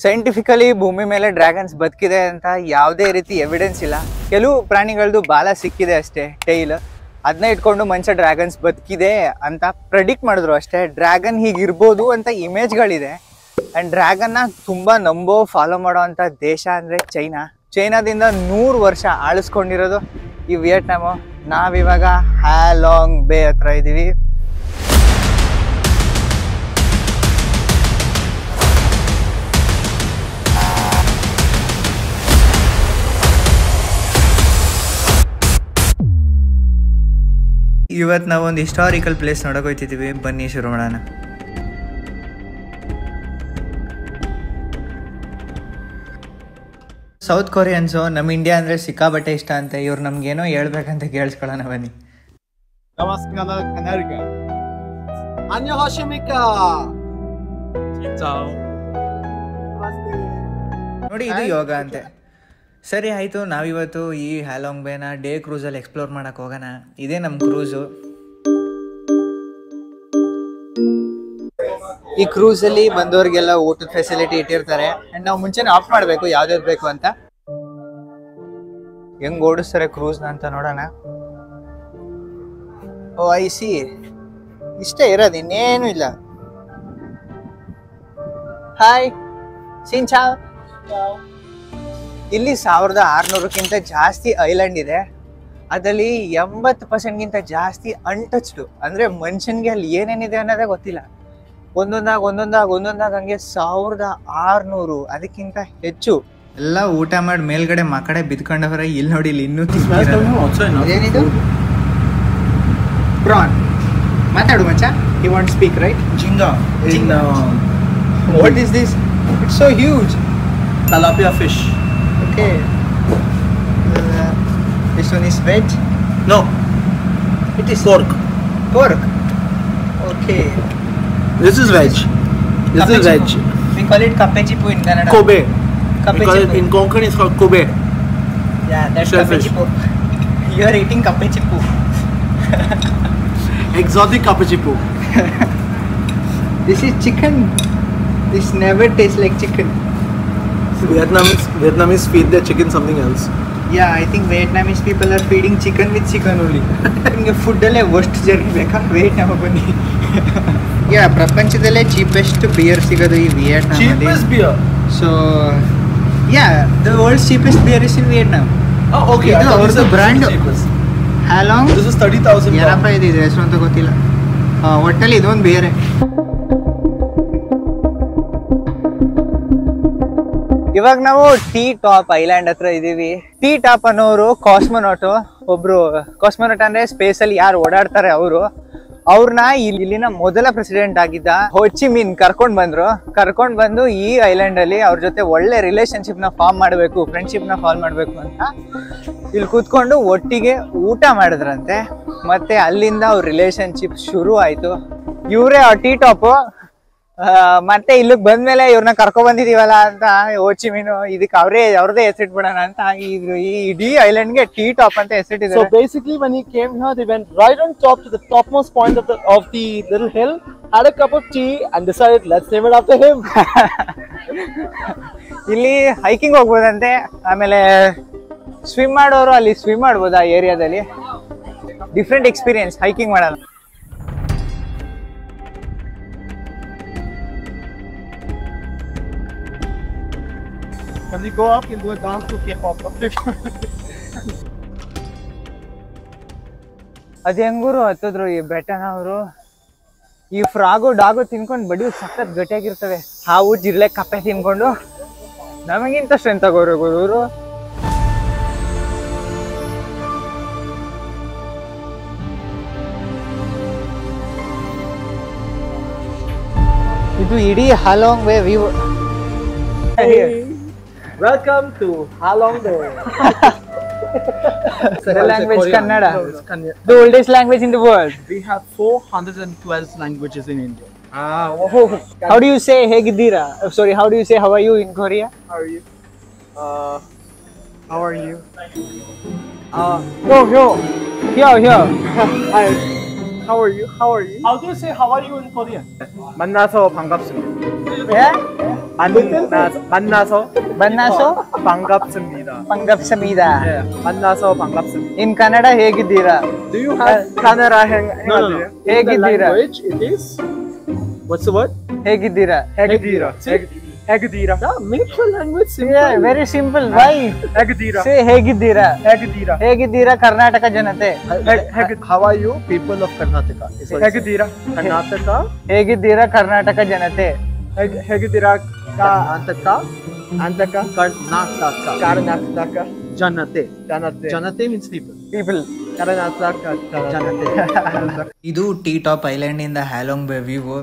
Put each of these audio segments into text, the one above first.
Scientifically ಭೂಮಿ ಮೇಲೆ dragons ಬದುಕಿದೆ ಅಂತ ಯಾವುದೇ ರೀತಿ ಎವಿಡೆನ್ಸ್ ಇಲ್ಲ. ಕೆಲವು ಪ್ರಾಣಿಗಳದ್ದು ಬಾಲ ಸಿಕ್ಕಿದೆ ಅಷ್ಟೇ, ಟೈಲ್. ಅದನ್ನ ಇಟ್ಕೊಂಡು ಮನುಷ್ಯ ಡ್ರ್ಯಾಗನ್ಸ್ ಬದುಕಿದೆ ಅಂತ ಪ್ರೆಡಿಕ್ಟ್ ಮಾಡಿದ್ರು ಅಷ್ಟೇ. ಡ್ರ್ಯಾಗನ್ ಹೀಗಿರ್ಬೋದು ಅಂತ ಇಮೇಜ್ಗಳಿದೆ. ಆ್ಯಂಡ್ ಡ್ರ್ಯಾಗನ್ನ ತುಂಬ ಫಾಲೋ ಮಾಡೋ ಅಂಥ ದೇಶ ಅಂದರೆ ಚೈನಾದಿಂದ 100 ವರ್ಷ ಆಳಿಸ್ಕೊಂಡಿರೋದು ಈ ವಿಯೆಟ್ನಾಮು. ನಾವಿವಾಗ ಹ್ಯಾಲಾಂಗ್ ಬೇ ಹತ್ರ ಇದ್ದೀವಿ. ಇವತ್ತು ನಾವೊಂದು ಹಿಸ್ಟಾರಿಕಲ್ ಪ್ಲೇಸ್ ನೋಡೋಕೆ ಹೋಗ್ತಿದ್ದೀವಿ. ಬನ್ನಿ ಶುರು ಮಾಡೋಣ. ಸೌತ್ ಕೊರಿಯನ್ಸು ನಮ್ಮ ಇಂಡಿಯಾ ಅಂದರೆ ಸಿಕ್ಕಾಬಟ್ಟೆ ಇಷ್ಟ ಅಂತೆ. ಇವ್ರು ನಮ್ಗೇನೋ ಹೇಳ್ಬೇಕಂತ ಕೇಳಿಸ್ಕೊಳ್ಳೋಣ ಬನ್ನಿ. ನೋಡಿ, ಇದು ಯೋಗ ಅಂತೆ. ಸರಿ ಆಯಿತು, ನಾವಿವತ್ತು ಈ ಹ್ಯಾಲಾಂಗ್ ಬೇನ ಡೇ ಕ್ರೂಸಲ್ಲಿ ಎಕ್ಸ್ಪ್ಲೋರ್ ಮಾಡೋಕೆ ಹೋಗೋಣ. ಇದೇ ನಮ್ಮ ಕ್ರೂಸು. ಈ ಕ್ರೂಸಲ್ಲಿ ಬಂದವ್ರಿಗೆಲ್ಲ ಊಟದ ಫೆಸಿಲಿಟಿ ಇಟ್ಟಿರ್ತಾರೆ. ಆ್ಯಂಡ್ ನಾವು ಮುಂಚೆನೇ ಆಫ್ ಮಾಡಬೇಕು ಯಾವ್ದಾವ್ದು ಬೇಕು ಅಂತ. ಹೆಂಗ್ ಓಡಿಸ್ತಾರೆ ಕ್ರೂಸ್ನ ಅಂತ ನೋಡೋಣ. ಓ ಐ ಸಿ, ಇಷ್ಟೇ ಇರೋದು, ಇನ್ನೇನು ಇಲ್ಲ. ಹಾಯ್ ಸಿಂಚಾ. ಇಲ್ಲಿ 1600ಕ್ಕಿಂತ ಜಾಸ್ತಿ ಐಲ್ಯಾಂಡ್ ಇದೆ. ಅದರಲ್ಲಿ 80% ಜಾಸ್ತಿ ಅನ್ಟಚ್ಡು, ಅಂದರೆ ಮನುಷ್ಯನಿಗೆ ಅಲ್ಲಿ ಏನೇನಿದೆ ಅನ್ನೋದೇ ಗೊತ್ತಿಲ್ಲ. ಒಂದೊಂದಾಗ ಹಂಗೆ 1600, ಅದಕ್ಕಿಂತ ಹೆಚ್ಚು. ಎಲ್ಲ ಊಟ ಮಾಡಿ ಮೇಲ್ಗಡೆ ಮಕ್ಕಡೆ ಬಿದ್ಕೊಂಡವ್ರೆ. ಇಲ್ಲಿ ನೋಡಿ, ಇಲ್ಲಿ ಇನ್ನೂ ಏನಿದು ಪ್ರಾನ್. ಮಾತಾಡು ಮಚ್ಚ. You want speak right? ಜಿಂಗಾ. What is this? It's so huge. Tilapia fish. Okay. This one is veg? No. It is pork. Pork. Okay. This is veg. This is veg. We call it kapechipu in Kannada. Kobe. Kapechipu. We call it in Konkan it's called Kobe. Yeah, that's kapechipu. You are eating kapechipu. Exotic kapechipu. This is chicken. This never tastes like chicken. Vietnamese feed their chicken something else. Yeah, I think Vietnamese people are feeding chicken with chicken only. ನಿಮಗೆ ಫುಡ್ಡಲ್ಲೇ worst journey ಬೇಕಾ? Vietnam ಬನ್ನಿ. ಯಾ, ಪ್ರಪಂಚದಲ್ಲೇ cheapest beer ಸಿಗೋದು ಈ Vietnam. Cheapest beer. So yeah, the world's cheapest beer is in Vietnam. Oh, okay. ಇದು ಅವ್ರದ್ದು brand. ಹ್ಯಾಲಾಂಗ್. This is 30,000. ಏನಪ್ಪ ಇದು ಹೆಸರು ಅಂತ ಗೊತ್ತಿಲ್ಲ. ಒಟ್ಟಲ್ಲಿ ಇದೊಂದು ಬೇರೆ. ಇವಾಗ ನಾವು ಟೀ ಟಾಪ್ ಐಲ್ಯಾಂಡ್ ಹತ್ರ ಇದೀವಿ. ಟೀ ಟಾಪ್ ಅನ್ನೋರು ಕಾಸ್ಮೋನಾಟ್. ಒಬ್ರು ಕಾಸ್ಮೋನಾಟ್ ಅಂದ್ರೆ ಸ್ಪೇಸ್ ಅಲ್ಲಿ ಯಾರು ಓಡಾಡ್ತಾರೆ ಅವ್ರನ್ನ ಇಲ್ಲಿನ ಮೊದಲ ಪ್ರೆಸಿಡೆಂಟ್ ಆಗಿದ್ದ ಹೋ ಚಿ ಮಿನ್ ಕರ್ಕೊಂಡ್ ಬಂದು ಈ ಐಲ್ಯಾಂಡ್ ಅಲ್ಲಿ ಅವ್ರ ಜೊತೆ ಒಳ್ಳೆ ರಿಲೇಶನ್ಶಿಪ್ ನ ಫಾರ್ಮ್ ಮಾಡಬೇಕು, ಫ್ರೆಂಡ್ಶಿಪ್ ನ ಫಾರ್ಮ್ ಮಾಡಬೇಕು ಅಂತ ಇಲ್ಲಿ ಕೂತ್ಕೊಂಡು ಒಟ್ಟಿಗೆ ಊಟ ಮಾಡಿದ್ರಂತೆ. ಮತ್ತೆ ಅಲ್ಲಿಂದ ಅವ್ರ ರಿಲೇಶನ್ಶಿಪ್ ಶುರು ಆಯ್ತು. ಇವರೇ ಆ ಟೀ ಟಾಪ್. ಮತ್ತೆ ಇಲ್ಲಿಗೆ ಬಂದ್ಮೇಲೆ ಇವ್ರನ್ನ ಕರ್ಕೊಂಡ್ ಬಂದಿದೀವಲ್ಲ ಅಂತ ಹೋ ಚಿ ಮಿನ್ ಇದಕ್ಕೆ ಅವ್ರದೇ ಹೆಸರಿಟ್ಬಿಡೋಣ ಅಂತ ಈ ಇಡೀ ಐಲ್ಯಾಂಡ್ ಗೆ ಟೀ ಟಾಪ್ ಅಂತ ಹೆಸರಿಟ್ಟಿದ್ದಾರೆ. So basically when he came here they went right on top to the topmost point of the little hill, had a cup of tea and decided let's name it after him. ಇಲ್ಲಿ hiking ಹೋಗ್ಬೋದಂತೆ. ಆಮೇಲೆ swim ಮಾಡೋರು ಅಲ್ಲಿ swim ಮಾಡ್ಬೋದು ಆ ಏರಿಯಾದಲ್ಲಿ. Different experience hiking ಮಾಡಲ್ಲ. When you go up, you'll do a dance to K-pop. ಅದ್ ಹೆಂಗೂರು ಹತ್ತಿದ್ರು ಈ ಬೆಟ್ಟನ ಅವರು. ಈ ಫ್ರಾಗು ಡಾಗು ತಿನ್ಕೊಂಡು ಬಡಿ ಸಖತ್ ಗಟ್ಟಿಯಾಗಿರ್ತವೆ. ಹಾವು ಜಿರ್ಲೆ ಕಪ್ಪೆ ತಿನ್ಕೊಂಡು ನಮಗಿಂತ ಸ್ಟ್ರೆಂತ್ ಆಗೋರು ಇವರು. ಇದು ಇಡೀ Halong Bay view. Welcome to Halong Bay. Language Kannada. The oldest language in the world. We have 412 languages in India. Oh. How do you say hegidira? Sorry, how do you say how are you in Korea? How are you? How are you? Here. Hi. How are you? How do you say how are you in Korean? 만나서 반갑습니다. Yeah? 만나서 ಬನ್ನಾಸೋ 반갑습니다. ಪಂಗಪ್ಸಮೀದಾ. 만나서 반갑습니다. ಇನ್ ಕನ್ನಡ ಹೇಗಿದ್ದೀರಾ? Do you have Kannada English? ಹೇಗಿದ್ದೀರಾ? Language it is. What's the word? ಹೇಗಿದ್ದೀರಾ? Hegdira. Hegdira. Yeah, make your language simple. Very simple. Why Hegdira. Say ಹೇಗಿದ್ದೀರಾ? Hegdira. ಹೇಗಿದ್ದೀರಾ ಕರ್ನಾಟಕ ಜನತೆ? How are you, people of Karnataka? Hegdira. Karnataka. ಹೇಗಿದ್ದೀರಾ ಕರ್ನಾಟಕ ಜನತೆ? Hegdira. Karnataka. Karnataka. Janate. Janate means people. People. Karnataka. Janate. ಇದು tea top island ಇಂದ ಹ್ಯಾಲಾಂಗ್ ಬೇ view.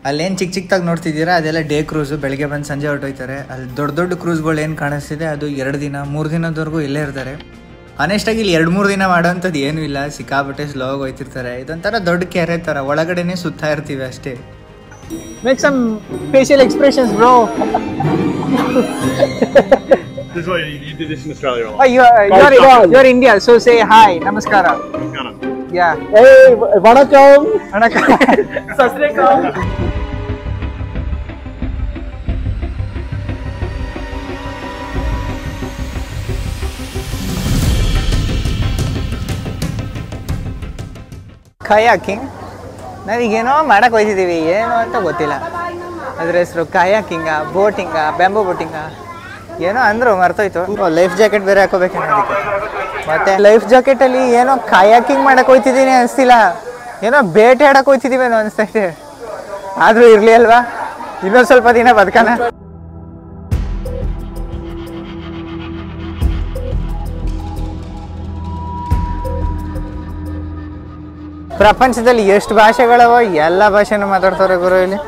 ಅಲ್ಲೇನು ಚಿಕ್ಕ ಚಿಕ್ಕದಾಗಿ ನೋಡ್ತಿದ್ದೀರಾ ಅದೆಲ್ಲ ಡೇ ಕ್ರೂಸು. ಬೆಳಗ್ಗೆ ಬಂದು ಸಂಜೆ ಹೊರಟೋಯ್ತಾರೆ. ಅಲ್ಲಿ ದೊಡ್ಡ ದೊಡ್ಡ ಕ್ರೂಸ್ಗಳು ಏನು ಕಾಣಿಸ್ತಿದೆ ಅದು 2 ದಿನ 3 ದಿನದವರೆಗೂ ಇಲ್ಲೇ ಇರ್ತಾರೆ. ಆನೆಸ್ಟಾಗಿ ಇಲ್ಲಿ 2-3 ದಿನ ಮಾಡೋವಂಥದ್ದು ಏನೂ ಇಲ್ಲ. ಸಿಕ್ಕಾಪಟ್ಟೆ ಸ್ಲೋ ಆಗಿ ಹೋಯ್ತಿರ್ತಾರೆ. ಇದೊಂಥರ ದೊಡ್ಡ ಕೆರೆ ಥರ ಒಳಗಡೆನೆ ಸುತ್ತಾ ಇರ್ತೀವಿ ಅಷ್ಟೇ. Make some facial expressions bro. This is why you did this in Australia a lot. You're India, so say hi, namaskara. Yeah. Hey, vanakkam. Vanakkam. Sat Sri Akal. Kayaking. ನಾವೀಗೇನೋ ಮಾಡಕ್ಕೆ ಹೋಗ್ತಿದ್ದೀವಿ, ಏನು ಅಂತ ಗೊತ್ತಿಲ್ಲ. ಅದ್ರ ಹೆಸರು ಕಾಯಾಕಿಂಗ, ಬೋಟಿಂಗ, ಬ್ಯಾಂಬೋ ಬೋಟಿಂಗ ಏನೋ ಅಂದರು, ಮರ್ತೋಯ್ತು. Life jacket ಬೇರೆ ಹಾಕೋಬೇಕೇನೋ ಅದಕ್ಕೆ. ಮತ್ತೆ ಲೈಫ್ ಜಾಕೆಟಲ್ಲಿ ಏನೋ ಕಾಯಾಕಿಂಗ್ ಮಾಡಕ್ಕೆ ಹೋಗ್ತಿದ್ದೀನಿ ಅನಿಸ್ತಿಲ್ಲ, ಏನೋ ಬೇಟೆ ಆಡಕ್ಕೆ ಹೋಗ್ತಿದ್ದೀವೇನೋ ಅನಿಸ್ತೈತೆ. ಆದರೂ ಇರಲಿ ಅಲ್ವಾ, ಇನ್ನೊಂದು ಸ್ವಲ್ಪ ದಿನ ಬದುಕಣ. ಪ್ರಪಂಚದಲ್ಲಿ ಎಷ್ಟು ಭಾಷೆಗಳವ, ಎಲ್ಲ ಭಾಷೆನೂ ಮಾತಾಡ್ತಾರೆ ಗುರು ಇಲ್ಲಿ.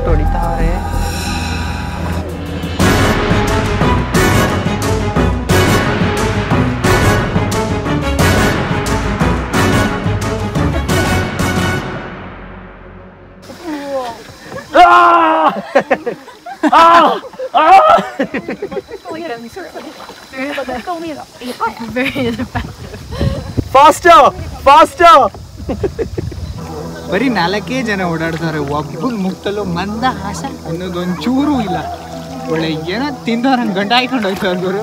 ಹೊಡಿತಾವ್ರೆ. Faster! ಬರೀ 4 ಜನ ಓಡಾಡ್ತಾರೆ. ಒಬ್ಬನ ಮುಕ್ತಲ್ಲೂ ಮಂದಹಾಸ ಅನ್ನೋದೊಂಚೂರು ಇಲ್ಲ. ಒಳ್ಳೆ ಏನೋ ತಿಂದವ್ರಂಗೆ ಗಂಡ ಹಾಕೊಂಡು ಹೋಯ್ತವ್ರು ಗುರು.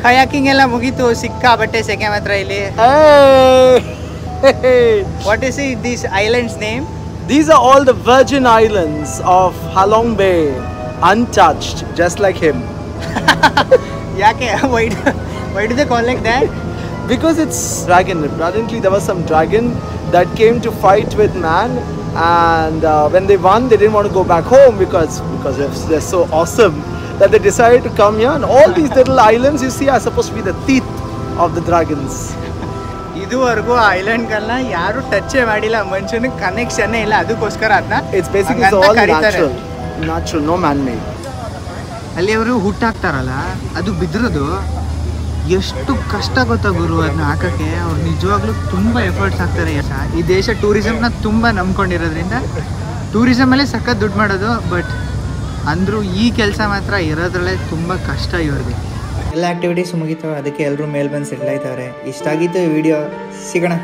ಕಯಾಕಿಂಗ್ ಎಲ್ಲ ಮುಗೀತು, ಸಿಕ್ಕಾಬಟ್ಟೆ ಸೆಕೆ ಮಾತ್ರ ಇಲ್ಲಿ. What is this islands name? These are all the Virgin Islands of Halong Bay, untouched, just like him. ಯಾಕೆ? Why do they call like that? Because it's dragon. Apparently there was some dragon that came to fight with man, and when they won they didn't want to go back home because they're so awesome that they decided to come here. And all these little islands you see are supposed to be the teeth of the dragons. ಇದುವರೆಗೂ ಐಲ್ಯಾಂಡ್ಗಳನ್ನ ಯಾರು ಟಚ್ಚೇ ಮಾಡಿಲ್ಲ, ಮನುಷ್ಯನಿಗೆ ಕನೆಕ್ಷನ್ನೇ ಇಲ್ಲ. ಅದಕ್ಕೋಸ್ಕರ ಅದನ್ನ It's basically all natural, no man made. ಅಲ್ಲಿ ಅವರು ಹುಟ್ಟಾಕ್ತಾರಲ್ಲ, ಅದು ಬಿದ್ದಿರೋದು ಎಷ್ಟು ಕಷ್ಟ ಗೊತ್ತಾ ಗುರು ಅದನ್ನ ಹಾಕಕ್ಕೆ. ಅವ್ರು ನಿಜವಾಗ್ಲೂ ತುಂಬ ಎಫರ್ಟ್ಸ್ ಹಾಕ್ತಾರೆ. ಈ ದೇಶ ಟೂರಿಸಮ್ನ ತುಂಬ ನಂಬ್ಕೊಂಡಿರೋದ್ರಿಂದ ಟೂರಿಸಮಲ್ಲೇ ಸಖತ್ ದುಡ್ಡು ಮಾಡೋದು. ಬಟ್ ಅಂದರೂ ಈ ಕೆಲಸ ಮಾತ್ರ ಇರೋದ್ರಲ್ಲೇ ತುಂಬ ಕಷ್ಟ ಇವ್ರಿಗೆ. ಎಲ್ಲ ಆ್ಯಕ್ಟಿವಿಟೀಸ್ ಮುಗಿತಾವೆ, ಅದಕ್ಕೆ ಎಲ್ಲರೂ ಮೇಲೆ ಬಂದು ಸೆಟ್ಲ್ ಆಯ್ತವ್ರೆ. ಇಷ್ಟ ಆಗಿತ್ತು ಈ ವಿಡಿಯೋ. ಸಿಗೋಣ.